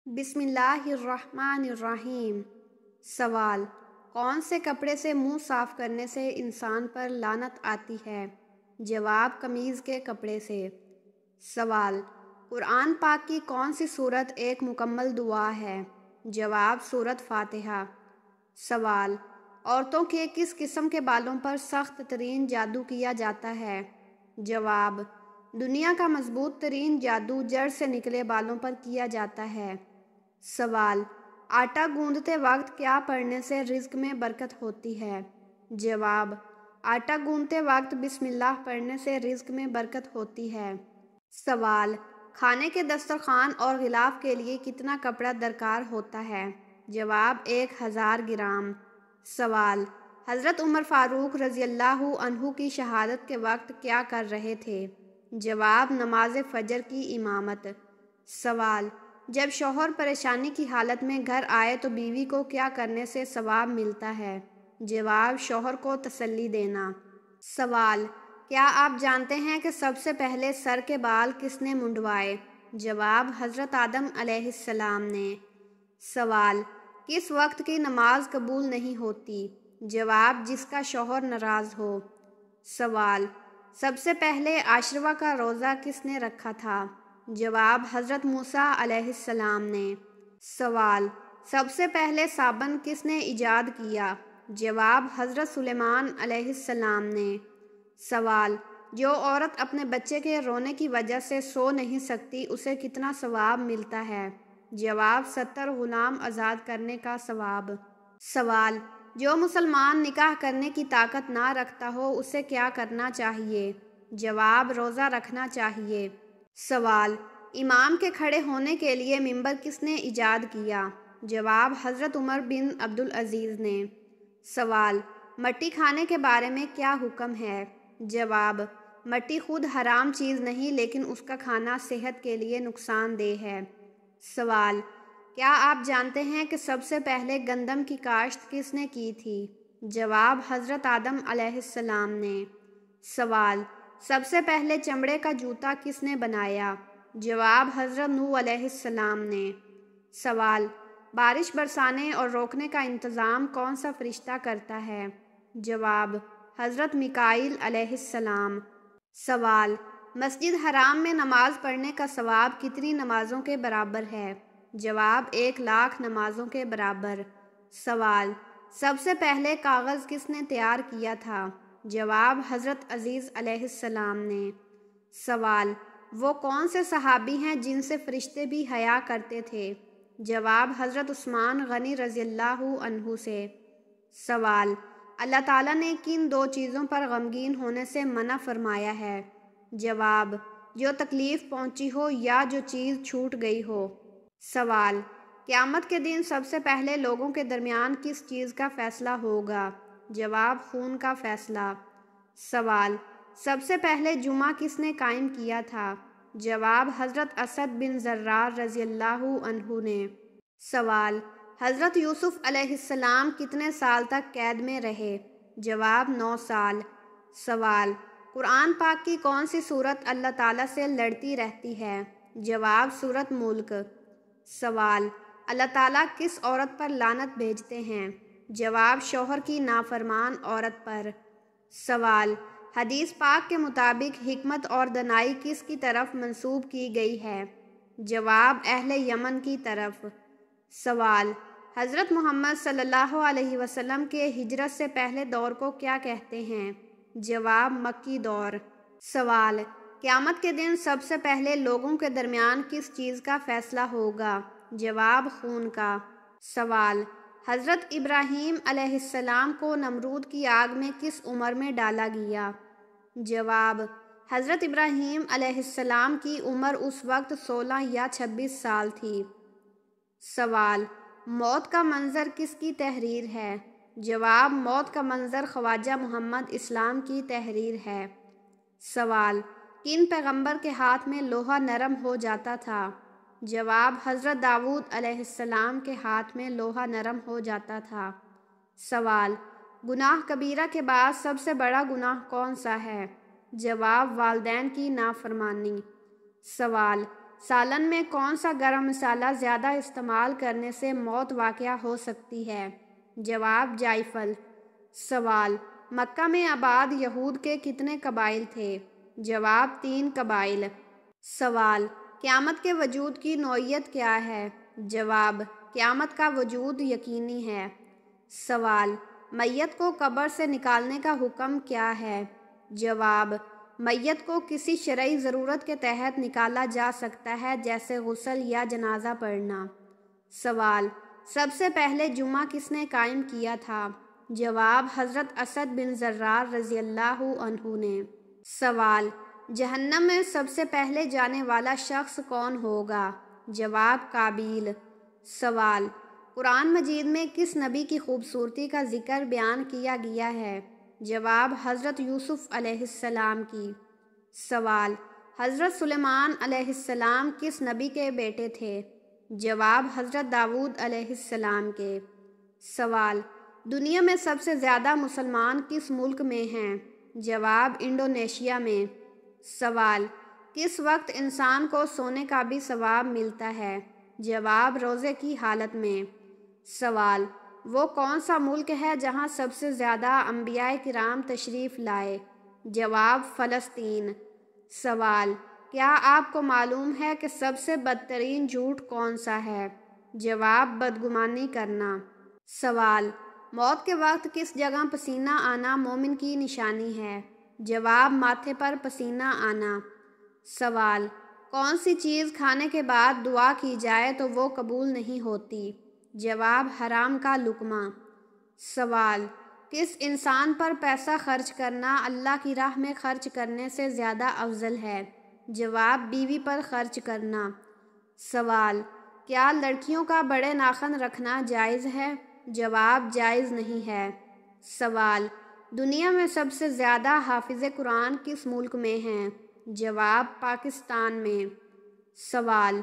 بسم اللہ الرحمن الرحیم۔ سوال: کون سے کپڑے سے منہ صاف کرنے سے انسان پر لعنت آتی ہے؟ جواب: قمیض کے کپڑے سے۔ سوال: قرآن پاک کی کون سی سورت ایک مکمل دعا ہے؟ جواب: سورت فاتحہ۔ سوال: عورتوں کے کس قسم کے بالوں پر سخت ترین جادو کیا جاتا ہے؟ جواب: دنیا کا مضبوط ترین جادو جڑ سے نکلے بالوں پر کیا جاتا ہے۔ سوال: آٹا گوندھتے وقت کیا پڑھنے سے رزق میں برکت ہوتی ہے؟ جواب: آٹا گوندھتے وقت بسم اللہ پڑھنے سے رزق میں برکت ہوتی ہے۔ سوال: کھانے کے دسترخوان اور غلاف کے لیے کتنا کپڑا درکار ہوتا ہے؟ جواب: 1000 گرام۔ سوال: حضرت عمر فاروق رضی اللہ عنہ کی شہادت کے وقت کیا کر رہے تھے؟ جواب: نماز فجر کی امامت۔ سوال: جب شوہر پریشانی کی حالت میں گھر آئے تو بیوی کو کیا کرنے سے ثواب ملتا ہے؟ جواب: شوہر کو تسلی دینا۔ سوال: کیا آپ جانتے ہیں کہ سب سے پہلے سر کے بال کس نے منڈوائے؟ جواب: حضرت آدم علیہ السلام نے۔ سوال: کس وقت کی نماز قبول نہیں ہوتی؟ جواب: جس کا شوہر ناراض ہو۔ سوال: سب سے پہلے عاشورہ کا روزہ کس نے رکھا تھا؟ جواب: حضرت موسیٰ علیہ السلام نے۔ سوال: سب سے پہلے صابن کس نے ایجاد کیا؟ جواب: حضرت سلیمان علیہ السلام نے۔ سوال: جو عورت اپنے بچے کے رونے کی وجہ سے سو نہیں سکتی اسے کتنا ثواب ملتا ہے؟ جواب: 70 غلام آزاد کرنے کا ثواب۔ سوال: جو مسلمان نکاح کرنے کی طاقت نہ رکھتا ہو اسے کیا کرنا چاہیے؟ جواب: روزہ رکھنا چاہیے۔ سوال: امام کے کھڑے ہونے کے لیے منبر کس نے ایجاد کیا؟ جواب: حضرت عمر بن عبدالعزیز نے۔ سوال: مٹی کھانے کے بارے میں کیا حکم ہے؟ جواب: مٹی خود حرام چیز نہیں لیکن اس کا کھانا صحت کے لیے نقصان دہ ہے۔ سوال: کیا آپ جانتے ہیں کہ سب سے پہلے گندم کی کاشت کس نے کی تھی؟ جواب: حضرت آدم علیہ السلام نے۔ سوال: سب سے پہلے چمڑے کا جوتا کس نے بنایا؟ جواب: حضرت نوح علیہ السلام نے۔ سوال: بارش برسانے اور روکنے کا انتظام کون سا فرشتہ کرتا ہے؟ جواب: حضرت میکائیل علیہ السلام۔ سوال: مسجد حرام میں نماز پڑھنے کا ثواب کتنی نمازوں کے برابر ہے؟ جواب: 1,00,000 نمازوں کے برابر۔ سوال: سب سے پہلے کاغذ کس نے تیار کیا تھا؟ جواب: حضرت عزیز علیہ السلام نے۔ سوال: وہ کون سے صحابی ہیں جن سے فرشتے بھی حیا کرتے تھے؟ جواب: حضرت عثمان غنی رضی اللہ عنہ سے۔ سوال: اللہ تعالیٰ نے کن 2 چیزوں پر غمگین ہونے سے منع فرمایا ہے؟ جواب: جو تکلیف پہنچی ہو یا جو چیز چھوٹ گئی ہو۔ سوال: قیامت کے دن سب سے پہلے لوگوں کے درمیان کس چیز کا فیصلہ ہوگا؟ جواب: خون کا فیصلہ۔ سوال: سب سے پہلے جمعہ کس نے قائم کیا تھا؟ جواب: حضرت اسد بن زرار رضی اللہ عنہ نے۔ سوال: حضرت یوسف علیہ السلام کتنے سال تک قید میں رہے؟ جواب: 9 سال۔ سوال: قرآن پاک کی کون سی سورت اللہ تعالیٰ سے لڑتی رہتی ہے؟ جواب: سورت ملک۔ سوال: اللہ تعالیٰ کس عورت پر لعنت بھیجتے ہیں؟ جواب: شوہر کی نافرمان عورت پر۔ سوال: حدیث پاک کے مطابق حکمت اور دانائی کس کی طرف منسوب کی گئی ہے؟ جواب: اہل یمن کی طرف۔ سوال: حضرت محمد صلی اللہ علیہ وسلم کے ہجرت سے پہلے دور کو کیا کہتے ہیں؟ جواب: مکی دور۔ سوال: قیامت کے دن سب سے پہلے لوگوں کے درمیان کس چیز کا فیصلہ ہوگا؟ جواب: خون کا۔ سوال: حضرت ابراہیم علیہ السلام کو نمرود کی آگ میں کس عمر میں ڈالا گیا؟ جواب: حضرت ابراہیم علیہ السلام کی عمر اس وقت 16 یا 26 سال تھی۔ سوال: موت کا منظر کس کی تحریر ہے؟ جواب: موت کا منظر خواجہ محمد اسلام کی تحریر ہے۔ سوال: کن پیغمبر کے ہاتھ میں لوہا نرم ہو جاتا تھا؟ جواب: حضرت داؤد علیہ السلام کے ہاتھ میں لوہا نرم ہو جاتا تھا۔ سوال: گناہ کبیرہ کے بعد سب سے بڑا گناہ کون سا ہے؟ جواب: والدین کی نافرمانی۔ سوال: سالن میں کون سا گرم مسالہ زیادہ استعمال کرنے سے موت واقع ہو سکتی ہے؟ جواب جائفل۔ سوال، مکہ میں آباد یہود کے کتنے قبائل تھے؟ جواب 3 قبائل۔ سوال، قیامت کے وجود کی نوعیت کیا ہے؟ جواب، قیامت کا وجود یقینی ہے۔ سوال، میت کو قبر سے نکالنے کا حکم کیا ہے؟ جواب، میت کو کسی شرعی ضرورت کے تحت نکالا جا سکتا ہے، جیسے غسل یا جنازہ پڑھنا۔ سوال، سب سے پہلے جمعہ کس نے قائم کیا تھا؟ جواب، حضرت اسد بن زرار رضی اللہ عنہ نے۔ سوال، جہنم میں سب سے پہلے جانے والا شخص کون ہوگا؟ جواب، قابیل۔ سوال، قرآن مجید میں کس نبی کی خوبصورتی کا ذکر بیان کیا گیا ہے؟ جواب، حضرت یوسف علیہ السلام کی۔ سوال، حضرت سلیمان علیہ السلام کس نبی کے بیٹے تھے؟ جواب، حضرت داؤد علیہ السلام کے۔ سوال، دنیا میں سب سے زیادہ مسلمان کس ملک میں ہیں؟ جواب، انڈونیشیا میں۔ سوال، کس وقت انسان کو سونے کا بھی ثواب ملتا ہے؟ جواب، روزے کی حالت میں۔ سوال، وہ کون سا ملک ہے جہاں سب سے زیادہ انبیاء کرام تشریف لائے؟ جواب، فلسطین۔ سوال، کیا آپ کو معلوم ہے کہ سب سے بدترین جھوٹ کون سا ہے؟ جواب، بدگمانی کرنا۔ سوال، موت کے وقت کس جگہ پسینہ آنا مومن کی نشانی ہے؟ جواب، ماتھے پر پسینہ آنا۔ سوال، کون سی چیز کھانے کے بعد دعا کی جائے تو وہ قبول نہیں ہوتی؟ جواب، حرام کا لقمہ۔ سوال، کس انسان پر پیسہ خرچ کرنا اللہ کی راہ میں خرچ کرنے سے زیادہ افضل ہے؟ جواب، بیوی پر خرچ کرنا۔ سوال، کیا لڑکیوں کا بڑے ناخن رکھنا جائز ہے؟ جواب، جائز نہیں ہے۔ سوال، دنیا میں سب سے زیادہ حافظ قرآن کس ملک میں ہیں؟ جواب، پاکستان میں۔ سوال،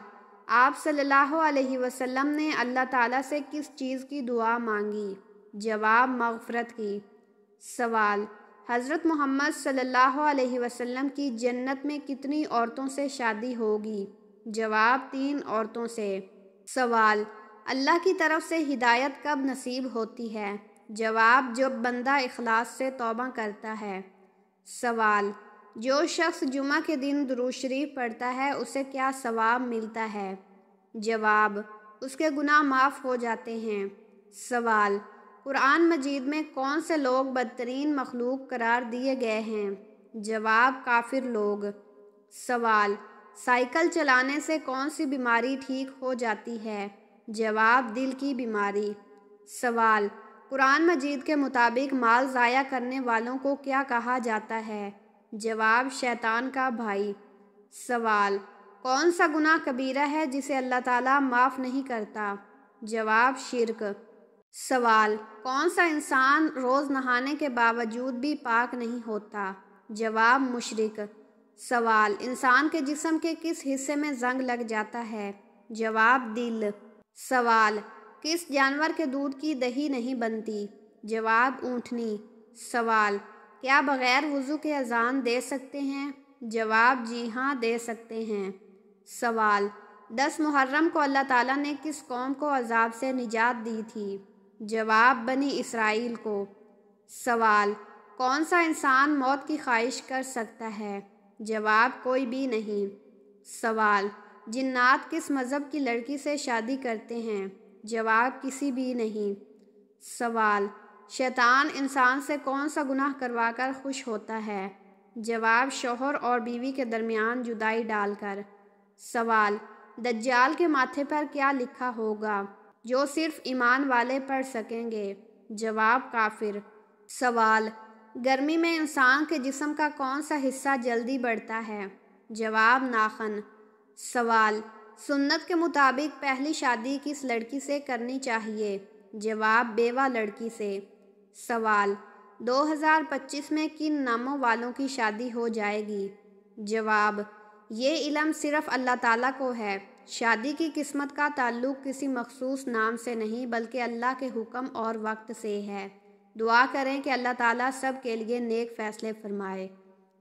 آپ صلی اللہ علیہ وسلم نے اللہ تعالیٰ سے کس چیز کی دعا مانگی؟ جواب، مغفرت کی۔ سوال، حضرت محمد صلی اللہ علیہ وسلم کی جنت میں کتنی عورتوں سے شادی ہوگی؟ جواب، 3 عورتوں سے۔ سوال، اللہ کی طرف سے ہدایت کب نصیب ہوتی ہے؟ جواب، جب بندہ اخلاص سے توبہ کرتا ہے۔ سوال، جو شخص جمعہ کے دن درود شریف پڑھتا ہے اسے کیا ثواب ملتا ہے؟ جواب، اس کے گناہ معاف ہو جاتے ہیں۔ سوال، قرآن مجید میں کون سے لوگ بدترین مخلوق قرار دیے گئے ہیں؟ جواب، کافر لوگ۔ سوال، سائیکل چلانے سے کون سی بیماری ٹھیک ہو جاتی ہے؟ جواب، دل کی بیماری۔ سوال، قرآن مجید کے مطابق مال ضائع کرنے والوں کو کیا کہا جاتا ہے؟ جواب، شیطان کا بھائی۔ سوال، کون سا گناہ کبیرہ ہے جسے اللہ تعالیٰ معاف نہیں کرتا؟ جواب، شرک۔ سوال، کون سا انسان روز نہانے کے باوجود بھی پاک نہیں ہوتا؟ جواب، مشرک۔ سوال، انسان کے جسم کے کس حصے میں زنگ لگ جاتا ہے؟ جواب، دل۔ سوال، کس جانور کے دودھ کی دہی نہیں بنتی؟ جواب، اونٹنی۔ سوال، کیا بغیر وضو کے اذان دے سکتے ہیں؟ جواب، جی ہاں، دے سکتے ہیں۔ سوال، 10 محرم کو اللہ تعالیٰ نے کس قوم کو عذاب سے نجات دی تھی؟ جواب، بنی اسرائیل کو۔ سوال، کون سا انسان موت کی خواہش کر سکتا ہے؟ جواب، کوئی بھی نہیں۔ سوال، جنات کس مذہب کی لڑکی سے شادی کرتے ہیں؟ جواب، کسی بھی نہیں۔ سوال، شیطان انسان سے کون سا گناہ کروا کر خوش ہوتا ہے؟ جواب، شوہر اور بیوی کے درمیان جدائی ڈال کر۔ سوال، دجال کے ماتھے پر کیا لکھا ہوگا جو صرف ایمان والے پڑھ سکیں گے؟ جواب، کافر۔ سوال، گرمی میں انسان کے جسم کا کون سا حصہ جلدی بڑھتا ہے؟ جواب، ناخن۔ سوال، سنت کے مطابق پہلی شادی کس لڑکی سے کرنی چاہیے؟ جواب، بیوہ لڑکی سے۔ سوال، 2025 میں کن ناموں والوں کی شادی ہو جائے گی؟ جواب، یہ علم صرف اللہ تعالیٰ کو ہے۔ شادی کی قسمت کا تعلق کسی مخصوص نام سے نہیں بلکہ اللہ کے حکم اور وقت سے ہے۔ دعا کریں کہ اللہ تعالیٰ سب کے لیے نیک فیصلے فرمائے۔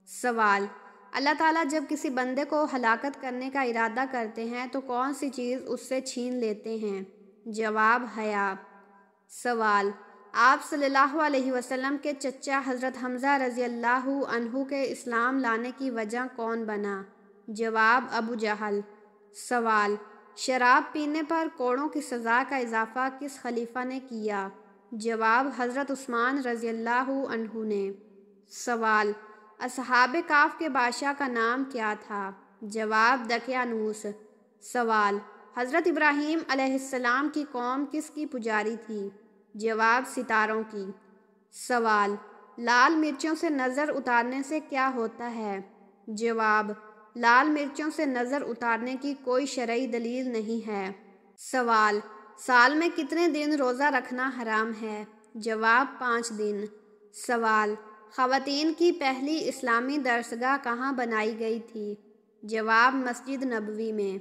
سوال، اللہ تعالیٰ جب کسی بندے کو ہلاکت کرنے کا ارادہ کرتے ہیں تو کون سی چیز اس سے چھین لیتے ہیں؟ جواب: حیا۔ سوال: آپ صلی اللہ علیہ وسلم کے چچا حضرت حمزہ رضی اللہ عنہ کے اسلام لانے کی وجہ کون بنا؟ جواب: ابو جہل۔ سوال: شراب پینے پر کوڑوں کی سزا کا اضافہ کس خلیفہ نے کیا؟ جواب: حضرت عثمان رضی اللہ عنہ نے۔ سوال: اصحاب کہف کے بادشاہ کا نام کیا تھا؟ جواب: دقیانوس۔ سوال: حضرت ابراہیم علیہ السلام کی قوم کس کی پجاری تھی؟ جواب: ستاروں کی۔ سوال: لال مرچوں سے نظر اتارنے سے کیا ہوتا ہے؟ جواب: لال مرچوں سے نظر اتارنے کی کوئی شرعی دلیل نہیں ہے۔ سوال: سال میں کتنے دن روزہ رکھنا حرام ہے؟ جواب: 5 دن۔ سوال: خواتین کی پہلی اسلامی درسگاہ کہاں بنائی گئی تھی؟ جواب: مسجد نبوی میں۔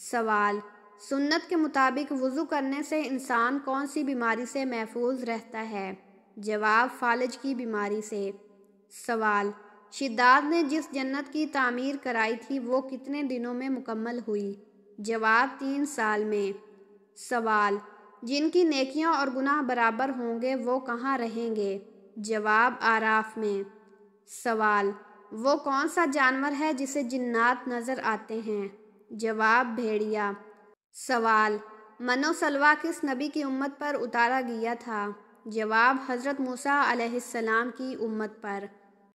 سوال: سنت کے مطابق وضو کرنے سے انسان کون سی بیماری سے محفوظ رہتا ہے؟ جواب: فالج کی بیماری سے۔ سوال: شداد نے جس جنت کی تعمیر کرائی تھی وہ کتنے دنوں میں مکمل ہوئی؟ جواب: 3 سال میں۔ سوال: جن کی نیکیاں اور گناہ برابر ہوں گے وہ کہاں رہیں گے؟ جواب: اعراف میں۔ سوال: وہ کون سا جانور ہے جسے جنات نظر آتے ہیں؟ جواب: بھیڑیا۔ سوال: من و سلویٰ کس نبی کی امت پر اتارا گیا تھا؟ جواب: حضرت موسیٰ علیہ السلام کی امت پر۔